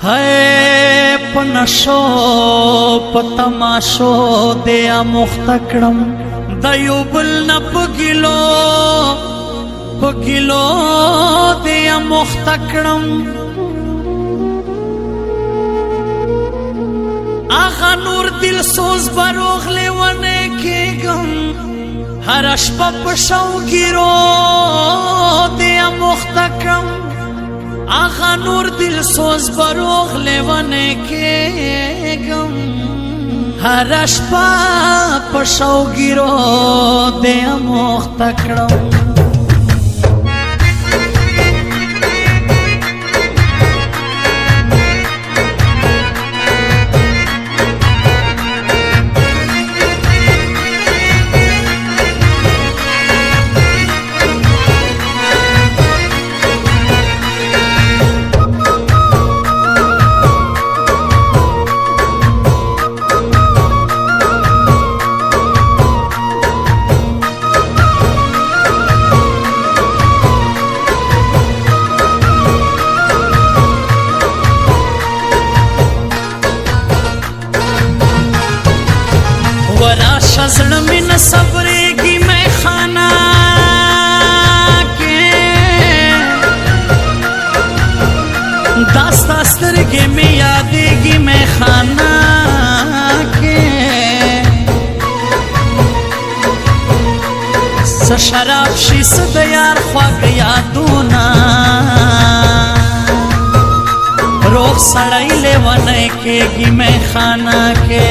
है पनशो पतमाशो दया मुख्तकड़म दयुबल न पगिलो दया मुख्तकड़म आगा नूर दिल सोज बरोग लेवने के गम हर अशपा पशौ गिरो दया मुख्तकड़म आगा नूर दिल सोज बरोग लेवने के गम हर अशपा पशौ गिरो दया मुख्तकड़म शज़ड़ में न सबरेगी मैं खाना के दास्तास्तर के में यादेगी मैं खाना के शराब शीस दयार ख्वाग यादूना रोग सड़ाई ले वने केगी मैं खाना के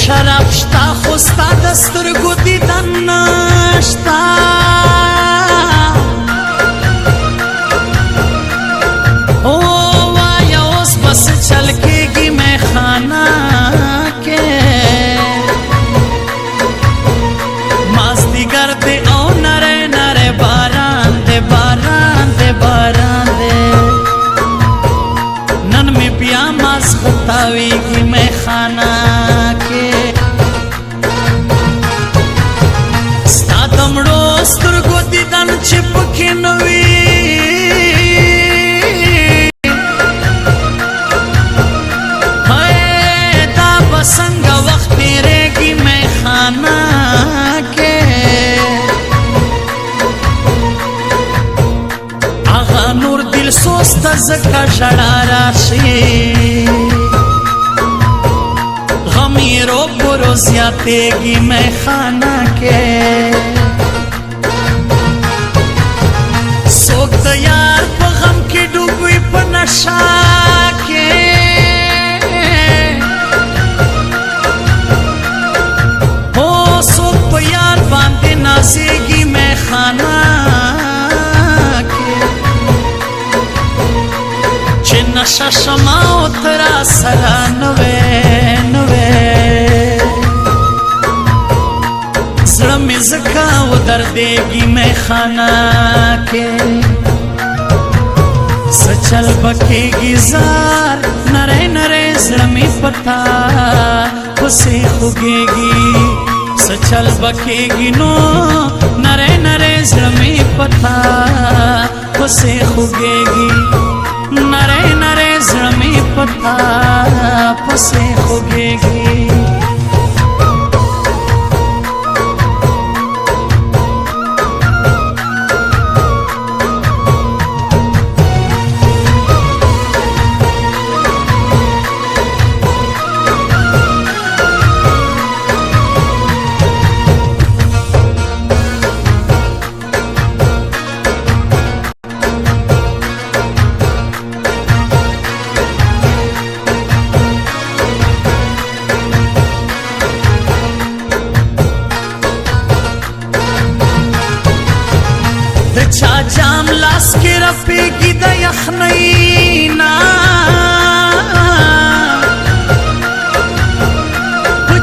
शराब शता खुस्ता दस्तर गुदी दन्नश्ता ओ वाया उस बस चल केगी मैं खाना के मास्ती कर दे ओ नरे नरे बारान दे बारान दे बारान दे नन में पिया मास खतावेगी मैं खाना के दमड़ो स्तुर्गो दिदन चिपके नवी है दा बसंग वक्त तेरेगी मैं खाना के आगा नूर दिल सोस्त जका शरारा शी गमीरो बुरो ज्यातेगी मैं खाना के यार पगम के डूबी पनशा के हो सो यार बांधे नाजेगी मैं खाना के चे नशा शमाओ तरा सरा नवे नवे जड़ में जका उधर देगी मैं खाना के सचल बकेगी जार नरे नरे जड़ में पता उसे खुगेगी सचल बकेगी नो नरे नरे जड़ में पता उसे खुगेगी नरे नरे जड़ में पता उसे खुगेगी चा जाम लास के रपेगी द यखनैना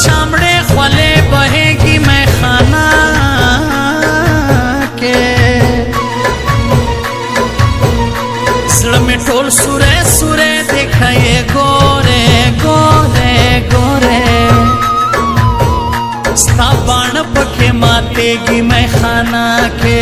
चामड़े ख्वाले बहेगी मैं खाना के सड़ में टोल सुरे सुरे देखाए गोरे गोरे गोरे स्ताबान पके मातेगी मैं खाना के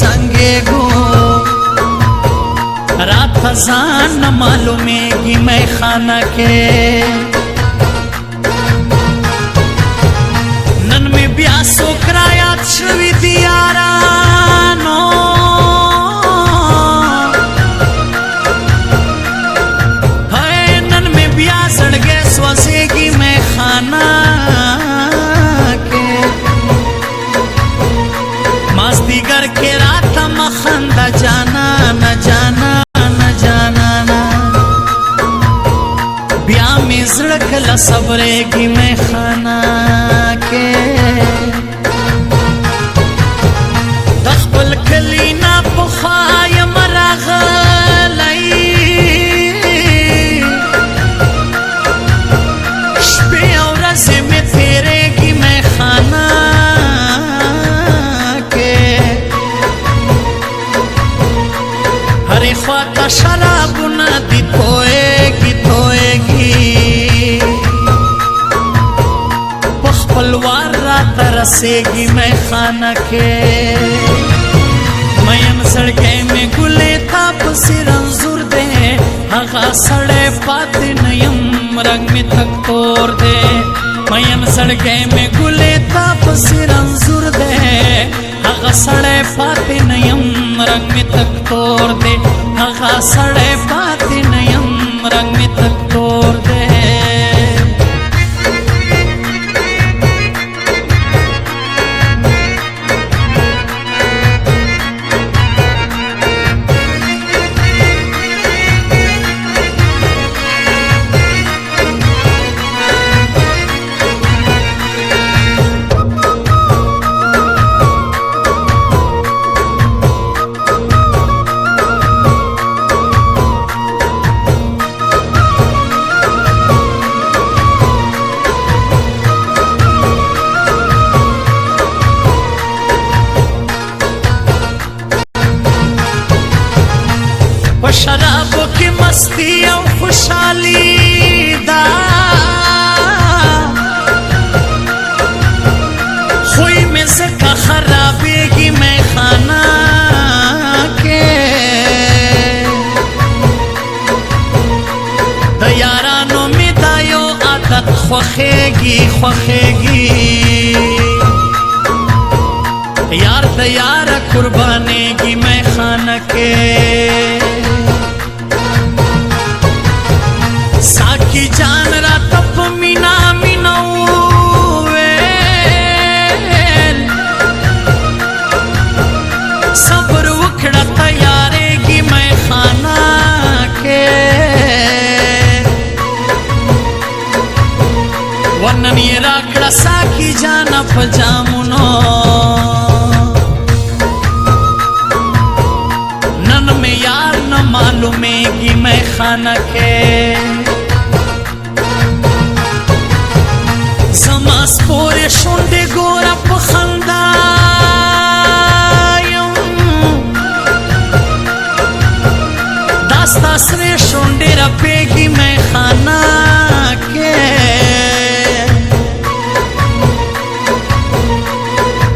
زنګېږو راته ځان نه معلومېږي میخانه کې نن مې بیا څوک رایاد شوي دي یارانو نن مې بیا زړګی سوځېږي میخانه کې مازدیګر کې راته مخنده جانانه جانانه جانانه بیا مې زړه کله صبرېږي میخانه کې د خپل کلي نه پخوا یم راغلی شپې او ورځې مې تېرېږي میخانه کې هرې خواته شرابونه دي تویږي تویږي په خپل وار راته رسېږي میخانه کې مین زړګی مې ګلې تا پسې رنځور دی هغه سړی پاتې نه یم رنګ مې تک تور دی مین زړګی مې ګلې تا پسې رنځور دی هغه سړی پاتې نه یم رنګ مې تک تور دی هغه سړی پاتې نه یم رنګ مې تک تور دی په شرابو کې مستی او خوشحالي ده خوی مې ځکه خرابېږي میخانه کې د یارانو مې دا یو عادت خوښېږي خوښېږي یار د یاره قربانېږي میخانه کې ساکی جان راته په مینا مینا وویل صبر وکړه تیارېږي میخانه کې ونن یې راکړه ساکی جانه په جامونو نن مې یار نه معلومېږي میخانه کې زما سپورې شونډې ګوره په خندا یم دا ستا سرې شونډې رپېږي میخانه کې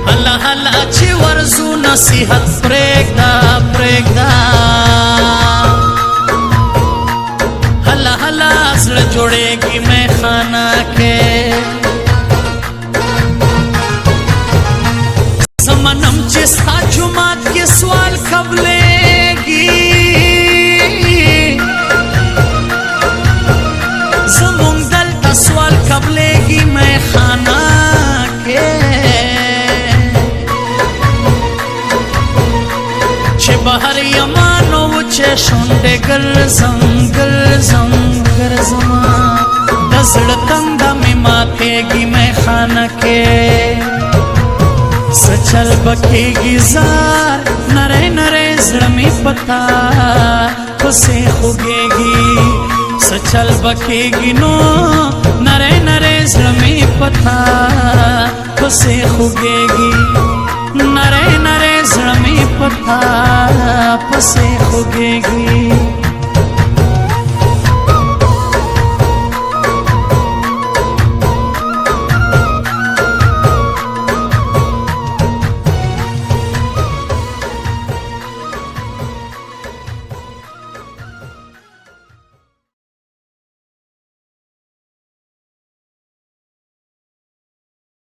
هله هله چې ورځو نصیحت پرېږده پرېږده هله هله زړه جوړېږي میخانه کې زمنم چې ستا جومات کې سوال قبلېږي زمونږ دلته سوال قبلېږي میخانه کې چې بهر یمانو چې شونډې ګرځم ګرځم ګرځمه د زړه تنده مې ماتېږي میخانه کې سچل بکېږي زار نری نری زړه مې پتا پسې خوږېږي سچل بکېږي نو نری نری زړه مې پتا پسې خوږېږي نری نری زړه مې پتا پسې خوږېږي